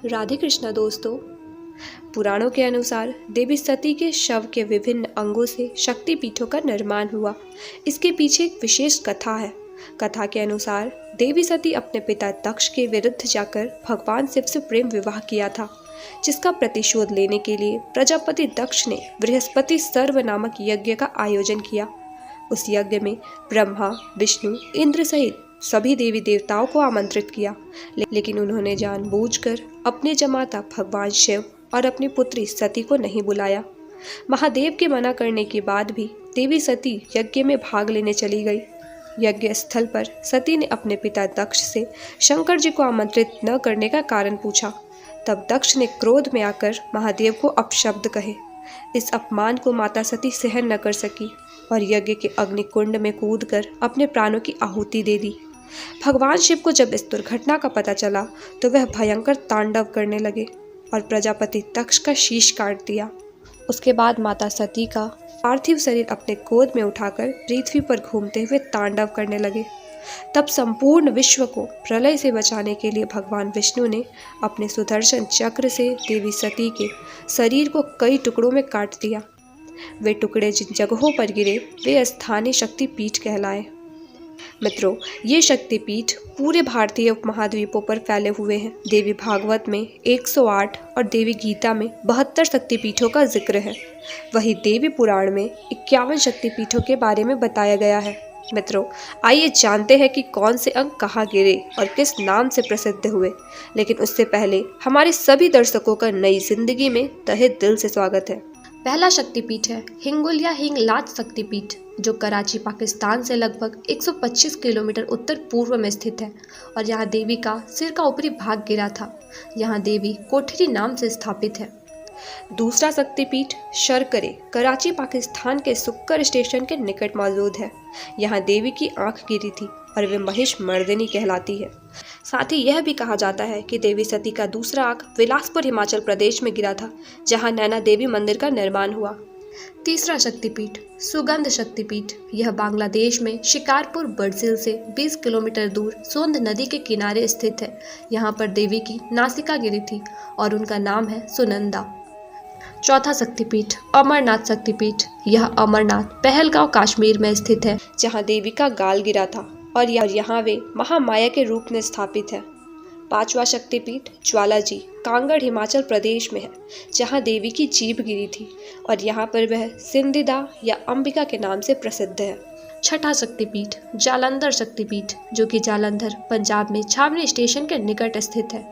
राधे कृष्णा दोस्तों। पुराणों के अनुसार देवी सती के शव के विभिन्न अंगों से शक्ति पीठों का निर्माण हुआ। इसके पीछे एक विशेष कथा है। कथा के अनुसार देवी सती अपने पिता दक्ष के विरुद्ध जाकर भगवान शिव से प्रेम विवाह किया था, जिसका प्रतिशोध लेने के लिए प्रजापति दक्ष ने बृहस्पति सर्व नामक यज्ञ का आयोजन किया। उस यज्ञ में ब्रह्मा, विष्णु, इंद्र सहित सभी देवी देवताओं को आमंत्रित किया, लेकिन उन्होंने जानबूझकर अपने जमाता भगवान शिव और अपनी पुत्री सती को नहीं बुलाया। महादेव के मना करने के बाद भी देवी सती यज्ञ में भाग लेने चली गई। यज्ञ स्थल पर सती ने अपने पिता दक्ष से शंकर जी को आमंत्रित न करने का कारण पूछा। तब दक्ष ने क्रोध में आकर महादेव को अपशब्द कहे। इस अपमान को माता सती सहन न कर सकी और यज्ञ के अग्निकुंड में कूदकर अपने प्राणों की आहुति दे दी। भगवान शिव को जब इस दुर्घटना का पता चला तो वह भयंकर तांडव करने लगे और प्रजापति दक्ष का शीश काट दिया। उसके बाद माता सती का पार्थिव शरीर अपने गोद में उठाकर पृथ्वी पर घूमते हुए तांडव करने लगे। तब संपूर्ण विश्व को प्रलय से बचाने के लिए भगवान विष्णु ने अपने सुदर्शन चक्र से देवी सती के शरीर को कई टुकड़ों में काट दिया। वे टुकड़े जिन जगहों पर गिरे वे स्थानीय शक्तिपीठ कहलाए। मित्रों, ये शक्तिपीठ पूरे भारतीय उपमहाद्वीपों पर फैले हुए हैं। देवी भागवत में 108 और देवी गीता में 72 शक्तिपीठों का जिक्र है। वहीं देवी पुराण में 51 शक्तिपीठों के बारे में बताया गया है। मित्रों, आइए जानते हैं कि कौन से अंग कहाँ गिरे और किस नाम से प्रसिद्ध हुए। लेकिन उससे पहले हमारे सभी दर्शकों का नई जिंदगी में तहे दिल से स्वागत है। पहला शक्तिपीठ है हिंगुल या हिंगलाज शक्तिपीठ, जो कराची पाकिस्तान से लगभग 125 किलोमीटर उत्तर पूर्व में स्थित है और यहाँ देवी का सिर का ऊपरी भाग गिरा था। यहाँ देवी कोठरी नाम से स्थापित है। दूसरा शक्तिपीठ शर्करे कराची पाकिस्तान के सुक्कर स्टेशन के निकट मौजूद है। यहाँ देवी की आंख गिरी थी और वे महिष मर्दिनी कहलाती है। साथ ही यह भी कहा जाता है कि देवी सती का दूसरा आंख बिलासपुर हिमाचल प्रदेश में गिरा था, जहाँ नैना देवी मंदिर का निर्माण हुआ। तीसरा शक्तिपीठ सुगंध शक्तिपीठ, यह बांग्लादेश में शिकारपुर बड़सिल से 20 किलोमीटर दूर सोंध नदी के किनारे स्थित है। यहाँ पर देवी की नासिका गिरी थी और उनका नाम है सुनंदा। चौथा शक्तिपीठ अमरनाथ शक्तिपीठ, यह अमरनाथ पहलगांव कश्मीर में स्थित है, जहाँ देवी का गाल गिरा था और यहाँ वे महामाया के रूप में स्थापित है। पांचवा शक्तिपीठ ज्वालाजी कांगड़ हिमाचल प्रदेश में है, जहाँ देवी की जीभ गिरी थी और यहाँ पर वह सिंधिदा या अंबिका के नाम से प्रसिद्ध है। छठा शक्तिपीठ जालंधर शक्तिपीठ, जो कि जालंधर पंजाब में छावनी स्टेशन के निकट स्थित है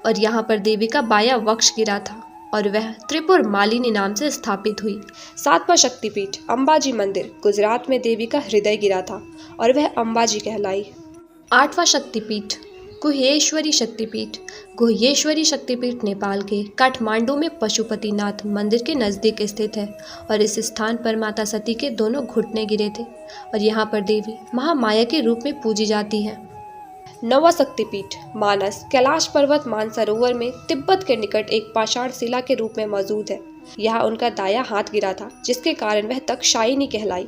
और यहाँ पर देवी का बायां वक्ष गिरा था और वह त्रिपुर मालिनी नाम से स्थापित हुई। सातवां शक्तिपीठ अंबाजी मंदिर गुजरात में देवी का हृदय गिरा था और वह अंबाजी कहलाई। आठवां शक्तिपीठ गुह्येश्वरी शक्तिपीठ, गुह्येश्वरी शक्तिपीठ नेपाल के काठमांडू में पशुपतिनाथ मंदिर के नज़दीक स्थित है और इस स्थान पर माता सती के दोनों घुटने गिरे थे और यहाँ पर देवी महामाया के रूप में पूजी जाती है। नवा शक्तिपीठ मानस कैलाश पर्वत मानसरोवर में तिब्बत के निकट एक पाषाण शिला के रूप में मौजूद है। यहाँ उनका दायां हाथ गिरा था, जिसके कारण वह तक्षायिनी कहलाई।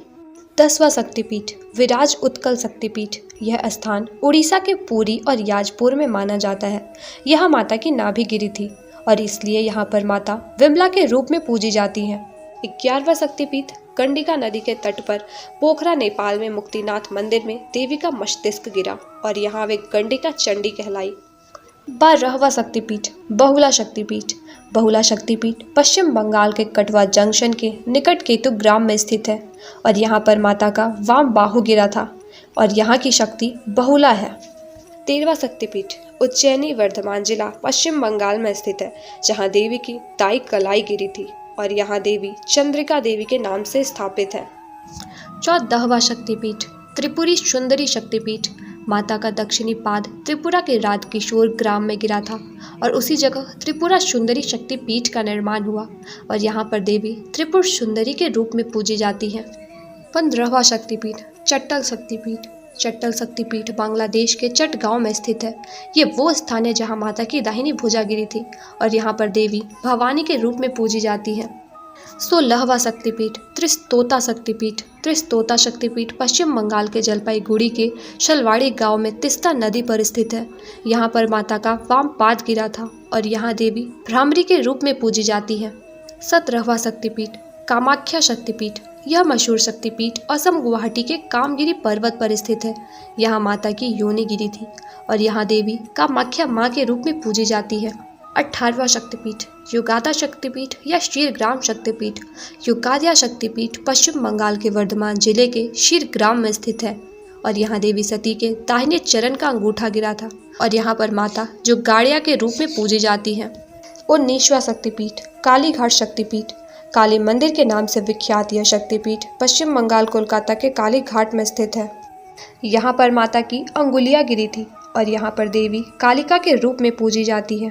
10वां शक्तिपीठ विराज उत्कल शक्तिपीठ, यह स्थान उड़ीसा के पुरी और याजपुर में माना जाता है। यहाँ माता की नाभि गिरी थी और इसलिए यहाँ पर माता विमला के रूप में पूजी जाती हैं। 11वां शक्तिपीठ गंडिका नदी के तट पर पोखरा नेपाल में मुक्तिनाथ मंदिर में देवी का मस्तिष्क गिरा और यहाँ वे गंडिका चंडी कहलाई। 12वां शक्तिपीठ बहुला शक्तिपीठ, बहुला शक्तिपीठ पश्चिम बंगाल के कटवा जंक्शन के निकट केतु ग्राम में स्थित है और यहाँ पर माता का वाम बाहु गिरा था और यहाँ की शक्ति बहुला है। 13वां शक्तिपीठ उज्जैनी वर्धमान जिला पश्चिम बंगाल में स्थित है, जहाँ देवी की दाई कलाई गिरी थी और यहाँ देवी चंद्रिका देवी के नाम से स्थापित है। 14वां शक्तिपीठ त्रिपुरी सुंदरी शक्तिपीठ, माता का दक्षिणी पाद त्रिपुरा के राजकिशोर ग्राम में गिरा था और उसी जगह त्रिपुरा सुंदरी शक्तिपीठ का निर्माण हुआ और यहाँ पर देवी त्रिपुर सुंदरी के रूप में पूजी जाती है। 15वां शक्तिपीठ चट्टल शक्तिपीठ, चट्टल शक्तिपीठ बांग्लादेश के चटगांव में स्थित है। ये वो स्थान है जहाँ माता की दाहिनी भुजा गिरी थी और यहाँ पर देवी भवानी के रूप में पूजी जाती है। 16वां शक्तिपीठ त्रिस्तोता शक्तिपीठ। त्रिस्तोता शक्तिपीठ पश्चिम बंगाल के जलपाईगुड़ी के शलवाड़ी गांव में तीस्ता नदी पर स्थित है। यहाँ पर माता का वाम पाद गिरा था और यहाँ देवी भ्रामरी के रूप में पूजी जाती है। 17वां शक्तिपीठ कामाख्या शक्तिपीठ। यह मशहूर शक्तिपीठ असम गुवाहाटी के कामगिरी पर्वत पर स्थित है। यहाँ माता की योनि गिरी थी और यहाँ देवी कामाख्या माँ के रूप में पूजी जाती है। 18वां शक्तिपीठ युगादा शक्तिपीठ या शीरग्राम शक्तिपीठ। युगादिया शक्तिपीठ पश्चिम बंगाल के वर्धमान जिले के शीरग्राम में स्थित है और यहाँ देवी सती के दाहिने चरण का अंगूठा गिरा था और यहाँ पर माता जुगाड़िया के रूप में पूजी जाती है। 19वां शक्तिपीठ कालीघाट शक्तिपीठ। काली मंदिर के नाम से विख्यात यह शक्तिपीठ पश्चिम बंगाल कोलकाता के कालीघाट में स्थित है। यहाँ पर माता की अंगुलियाँ गिरी थी और यहाँ पर देवी कालिका के रूप में पूजी जाती है।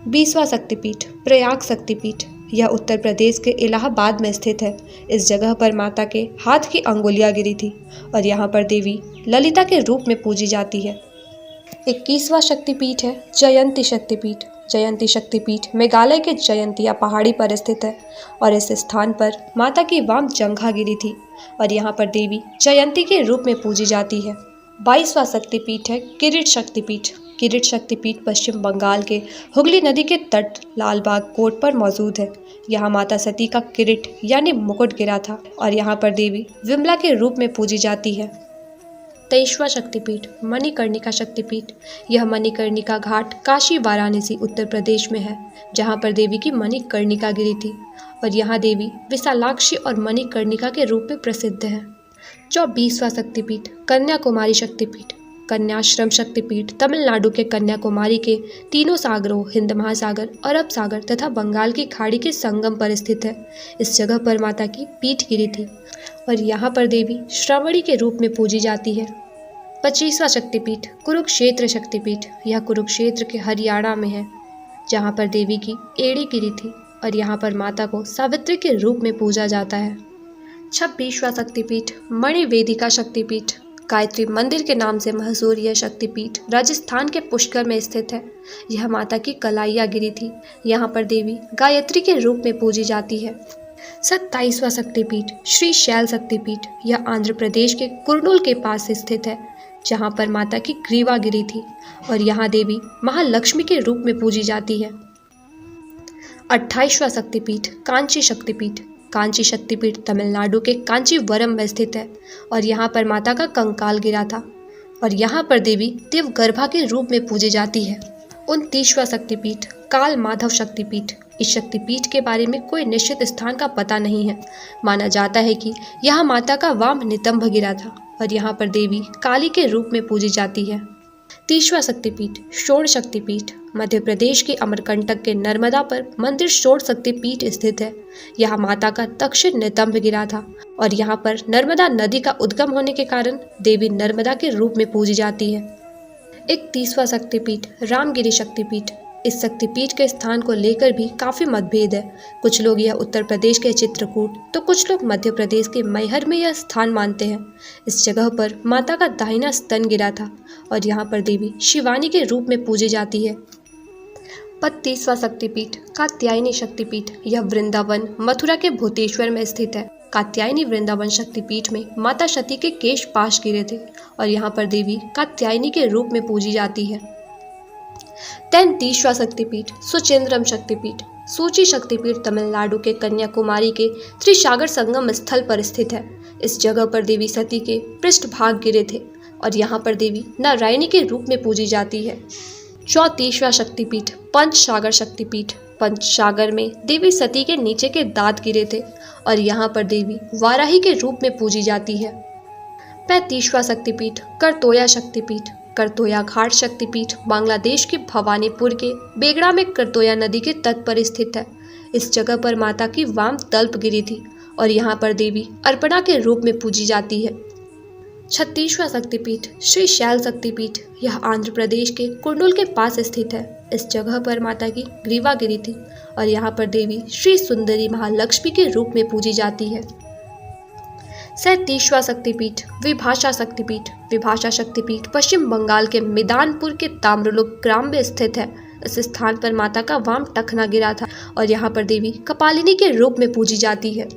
20वां शक्तिपीठ प्रयाग शक्तिपीठ। यह उत्तर प्रदेश के इलाहाबाद में स्थित है। इस जगह पर माता के हाथ की अंगुलियाँ गिरी थी और यहाँ पर देवी ललिता के रूप में पूजी जाती है। 21वां शक्तिपीठ है जयंती शक्तिपीठ। जयंती शक्तिपीठ मेघालय के जयंतिया पहाड़ी पर स्थित है और इस स्थान पर माता की वाम जंघा गिरी थी और यहाँ पर देवी जयंती के रूप में पूजी जाती है। 22वां शक्तिपीठ है किरीट शक्तिपीठ। किरीट शक्तिपीठ पश्चिम बंगाल के हुगली नदी के तट लालबाग कोट पर मौजूद है। यहाँ माता सती का किरीट यानी मुकुट गिरा था और यहाँ पर देवी विमला के रूप में पूजी जाती है। 23वां शक्तिपीठ मणिकर्णिका शक्तिपीठ। यह मणिकर्णिका घाट काशी वाराणसी उत्तर प्रदेश में है जहाँ पर देवी की मणिकर्णिका गिरी थी और यहाँ देवी विशालाक्षी और मणिकर्णिका के रूप में प्रसिद्ध है। 24वां शक्तिपीठ कन्याकुमारी शक्तिपीठ। कन्याश्रम शक्तिपीठ तमिलनाडु के कन्याकुमारी के तीनों सागरों हिंद महासागर, अरब सागर तथा बंगाल की खाड़ी के संगम पर स्थित है। इस जगह पर माता की पीठ गिरी थी और यहाँ पर देवी श्रावणी के रूप में पूजी जाती है। 25वां शक्तिपीठ कुरुक्षेत्र शक्तिपीठ। यह कुरुक्षेत्र के हरियाणा में है जहाँ पर देवी की एड़ी गिरी थी और यहाँ पर माता को सावित्री के रूप में पूजा जाता है। 26वां शक्तिपीठ मणिवेदिका शक्तिपीठ। गायत्री मंदिर के नाम से मशहूर यह शक्तिपीठ राजस्थान के पुष्कर में स्थित है। यह माता की कलाइयाँ गिरी थी। यहाँ पर देवी गायत्री के रूप में पूजी जाती है। 27वां शक्तिपीठ श्री शैल शक्तिपीठ। यह आंध्र प्रदेश के कुर्नूल के पास स्थित है जहाँ पर माता की ग्रीवा गिरी थी और यहाँ देवी महालक्ष्मी के रूप में पूजी जाती है। 28वां शक्तिपीठ कांची शक्तिपीठ। कांची शक्तिपीठ तमिलनाडु के कांचीवरम में स्थित है और यहाँ पर माता का कंकाल गिरा था और यहाँ पर देवी देवगर्भा के रूप में पूजी जाती है। 29वां शक्तिपीठ काल माधव शक्तिपीठ। इस शक्तिपीठ के बारे में कोई निश्चित स्थान का पता नहीं है। माना जाता है कि यहाँ माता का वाम नितंब गिरा था और यहाँ पर देवी काली के रूप में पूजी जाती है। 30वां शक्तिपीठ शोण शक्तिपीठ। मध्य प्रदेश के अमरकंटक के नर्मदा पर मंदिर शोण शक्तिपीठ स्थित है। यहाँ माता का दक्षिण नितंब गिरा था और यहाँ पर नर्मदा नदी का उद्गम होने के कारण देवी नर्मदा के रूप में पूजी जाती है। 31वां शक्तिपीठ रामगिरी शक्तिपीठ। इस शक्तिपीठ के स्थान को लेकर भी काफ़ी मतभेद है। कुछ लोग यह उत्तर प्रदेश के चित्रकूट तो कुछ लोग मध्य प्रदेश के मैहर में यह स्थान मानते हैं। इस जगह पर माता का दाहिना स्तन गिरा था और यहाँ पर देवी शिवानी के रूप में पूजी जाती है। 32वां शक्तिपीठ कात्यायनी शक्तिपीठ। यह वृंदावन मथुरा के भूतेश्वर में स्थित है। कात्यायनी वृंदावन शक्तिपीठ में माता सती के केश पाश गिरे थे और यहाँ पर देवी कात्यायनी के रूप में पूजी जाती है। 33वां शक्तिपीठ सुचेंद्रम शक्तिपीठ। सूची शक्तिपीठ तमिलनाडु के कन्याकुमारी के त्रिसागर संगम स्थल पर स्थित है। इस जगह पर देवी सती के पृष्ठभाग गिरे थे और यहाँ पर देवी नारायणी के रूप में पूजी जाती है। 34वां शक्तिपीठ पंचसागर शक्तिपीठ। पंचसागर में देवी सती के नीचे के दांत गिरे थे और यहाँ पर देवी वाराही के रूप में पूजी जाती है। 35वां शक्तिपीठ करतोया शक्तिपीठ। करतोया घाट शक्तिपीठ बांग्लादेश के भवानीपुर के बेगड़ा में करतोया नदी के तट पर स्थित है। इस जगह पर माता की वाम तल्प गिरी थी और यहाँ पर देवी अर्पणा के रूप में पूजी जाती है। 36वां शक्तिपीठ श्री शैल शक्तिपीठ। यह आंध्र प्रदेश के कुर्नूल के पास स्थित है। इस जगह पर माता की ग्रीवा गिरी थी और यहाँ पर देवी श्री सुंदरी महालक्ष्मी के रूप में पूजी जाती है। 37वां शक्तिपीठ विभाषा शक्तिपीठ। विभाषा शक्तिपीठ पश्चिम बंगाल के मिदानपुर के ताम्रलुक ग्राम में स्थित है। इस स्थान पर माता का वाम टखना गिरा था और यहाँ पर देवी कपालिनी के रूप में पूजी जाती है।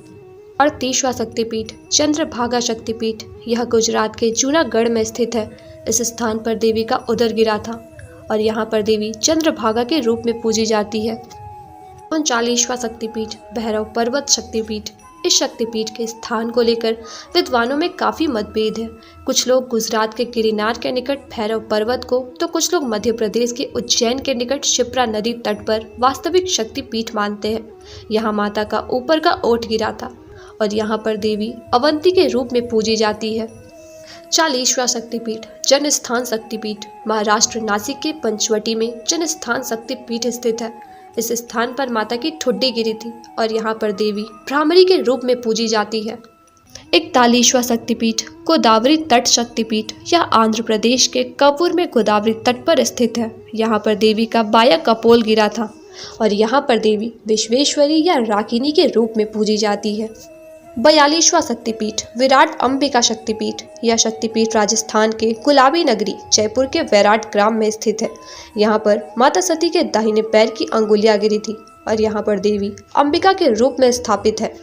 और 30वां शक्तिपीठ चंद्रभागा शक्तिपीठ, यह गुजरात के जूनागढ़ में स्थित है। इस स्थान पर देवी का उदर गिरा था और यहाँ पर देवी चंद्रभागा के रूप में पूजी जाती है। 39वां शक्तिपीठ भैरव पर्वत शक्तिपीठ, इस शक्तिपीठ के स्थान को लेकर विद्वानों में काफ़ी मतभेद है। कुछ लोग गुजरात के गिरिनार के निकट भैरव पर्वत को, तो कुछ लोग मध्य प्रदेश के उज्जैन के निकट शिप्रा नदी तट पर वास्तविक शक्तिपीठ मानते हैं। यहाँ माता का ऊपर का ओठ गिरा था और यहाँ पर देवी अवंती के रूप में पूजी जाती है। 40वां शक्तिपीठ जनस्थान शक्तिपीठ, महाराष्ट्र नासिक के पंचवटी में जनस्थान शक्तिपीठ स्थित है। इस स्थान पर माता की ठुड्डी गिरी थी और यहाँ पर देवी भ्रामरी के रूप में पूजी जाती है। 41वां शक्तिपीठ गोदावरी तट शक्तिपीठ, यह आंध्र प्रदेश के कपूर में गोदावरी तट पर स्थित है। यहाँ पर देवी का बाया कपोल गिरा था और यहाँ पर देवी विश्वेश्वरी या राकिनी के रूप में पूजी जाती है। 42वां शक्तिपीठ विराट अंबिका शक्तिपीठ, यह शक्तिपीठ राजस्थान के गुलाबी नगरी जयपुर के वैराट ग्राम में स्थित है। यहाँ पर माता सती के दाहिने पैर की अंगुलियां गिरी थी और यहाँ पर देवी अंबिका के रूप में स्थापित है।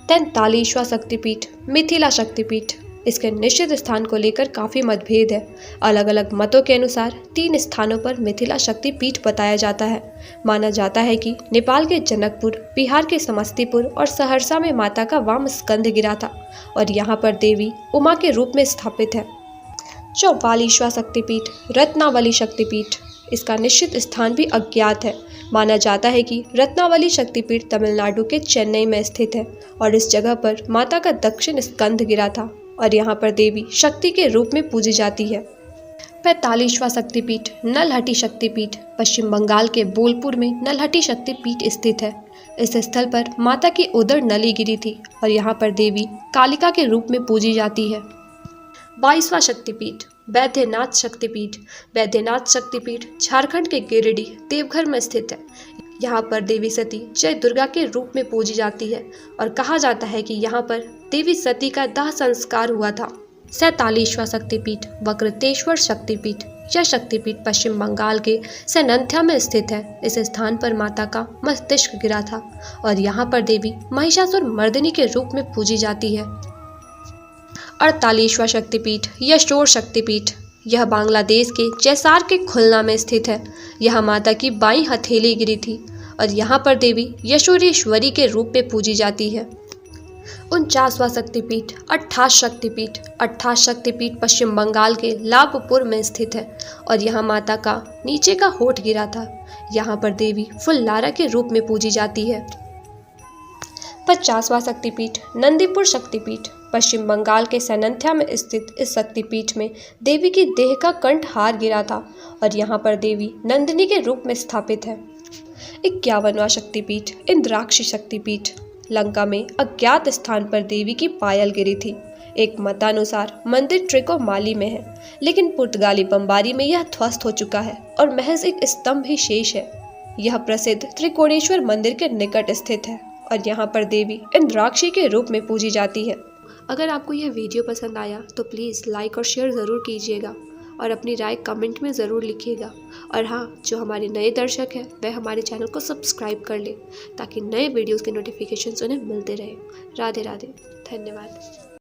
43वां शक्तिपीठ मिथिला शक्तिपीठ, इसके निश्चित स्थान को लेकर काफ़ी मतभेद है। अलग अलग मतों के अनुसार 3 स्थानों पर मिथिला शक्तिपीठ बताया जाता है। माना जाता है कि नेपाल के जनकपुर, बिहार के समस्तीपुर और सहरसा में माता का वाम स्कंध गिरा था और यहाँ पर देवी उमा के रूप में स्थापित है। 44वां शक्तिपीठ रत्नावली शक्तिपीठ, इसका निश्चित स्थान भी अज्ञात है। माना जाता है कि रत्नावली शक्तिपीठ तमिलनाडु के चेन्नई में स्थित है और इस जगह पर माता का दक्षिण स्कंध गिरा था और यहाँ पर देवी शक्ति के रूप में पूजी जाती है। 45वां शक्तिपीठ नलहटी शक्तिपीठ, पश्चिम बंगाल के बोलपुर में नलहटी शक्तिपीठ स्थित है। इस स्थल पर माता की उदर नली गिरी थी और यहाँ पर देवी कालिका के रूप में पूजी जाती है। 22वां शक्तिपीठ बैद्यनाथ शक्तिपीठ, बैद्यनाथ शक्तिपीठ झारखंड के गिरिडीह देवघर में स्थित है। यहाँ पर देवी सती जय दुर्गा के रूप में पूजी जाती है और कहा जाता है कि यहाँ पर देवी सती का दाह संस्कार हुआ था। 47वां शक्तिपीठ वक्रतेश्वर शक्तिपीठ, यह शक्तिपीठ पश्चिम बंगाल के सैनंथ्या में स्थित है। इस स्थान पर माता का मस्तिष्क गिरा था और यहाँ पर देवी महिषासुर मर्दिनी के रूप में पूजी जाती है। 48वां शक्तिपीठ यशोर शक्तिपीठ, यह बांग्लादेश के जैसार के खुलना में स्थित है। यह माता की बाईं हथेली गिरी थी और यहाँ पर देवी यशोरेश्वरी के रूप में पूजी जाती है। 49वां शक्तिपीठ अट्ठास शक्तिपीठ, अट्ठास शक्तिपीठ पश्चिम बंगाल के लाभपुर में स्थित है और यहाँ माता का नीचे का होठ गिरा था। यहाँ पर देवी फुल्लारा के रूप में पूजी जाती है। 50वां शक्तिपीठ नंदीपुर शक्तिपीठ, पश्चिम बंगाल के सैनंथ्या में स्थित इस शक्तिपीठ में देवी की देह का कंठहार गिरा था और यहाँ पर देवी नंदिनी के रूप में स्थापित है। 51वां शक्तिपीठ इंद्राक्षी शक्तिपीठ, लंका में अज्ञात स्थान पर देवी की पायल गिरी थी। एक मतानुसार मंदिर ट्रिकोमाली में है, लेकिन पुर्तगाली बमबारी में यह ध्वस्त हो चुका है और महज एक स्तंभ ही शेष है। यह प्रसिद्ध त्रिकोणेश्वर मंदिर के निकट स्थित है और यहाँ पर देवी इंद्राक्षी के रूप में पूजी जाती है। अगर आपको यह वीडियो पसंद आया तो प्लीज़ लाइक और शेयर ज़रूर कीजिएगा और अपनी राय कमेंट में ज़रूर लिखिएगा। और हाँ, जो हमारे नए दर्शक हैं वह हमारे चैनल को सब्सक्राइब कर ले ताकि नए वीडियोस के नोटिफिकेशंस उन्हें मिलते रहे। राधे राधे, धन्यवाद।